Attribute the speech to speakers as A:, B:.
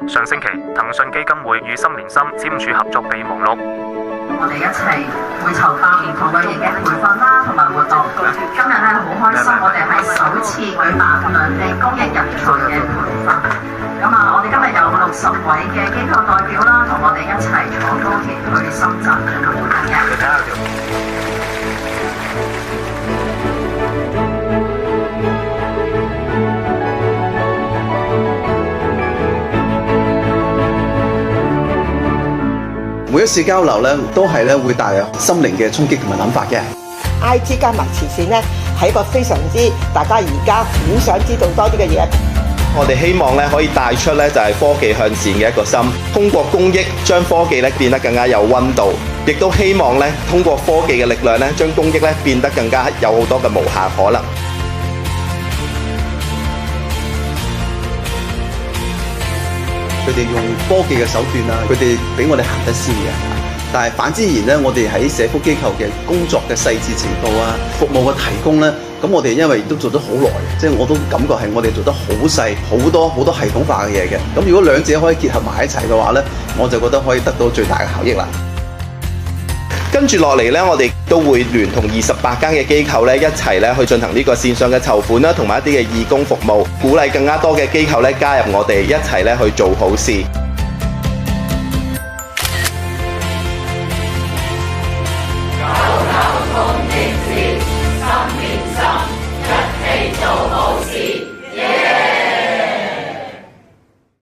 A: 上星期，騰訊基金會與心連心簽署合作備忘錄。
B: 我哋一齊會籌辦唔同類型嘅培訓啦，同埋活動。今日咧好開心，我哋係首次舉辦兩地公益人才嘅培訓。我哋今日有60位嘅機構代表啦，同我哋一齊坐高鐵去深圳進行活動嘅。
C: 每一次交流咧，都係咧會帶有心靈嘅衝擊同埋諗法嘅。
D: IT 加埋慈善咧，係一個非常之大家而家好想知道多啲嘅嘢。
E: 我哋希望咧可以帶出咧就係科技向善嘅一個心，通過公益將科技咧變得更加有溫度，亦都希望咧通過科技嘅力量咧將公益咧變得更加有好多嘅無限可能。
C: 佢哋用科技嘅手段啊，佢哋比我哋行得先嘅。但係反之而言咧，我哋喺社福機構嘅工作嘅細緻程度啊，服務嘅提供咧，咁我哋因為都做咗好耐，即係我都感覺係我哋做得好細，好多系統化嘅嘢嘅。咁如果兩者可以結合埋一齊嘅話咧，我就覺得可以得到最大嘅效益啦。
E: 跟住落嚟咧，我哋都會聯同28間嘅機構咧一齊咧去進行呢個線上嘅籌款啦，同埋一啲嘅義工服務，鼓勵更加多嘅機構咧加入我哋一齊咧去做好事。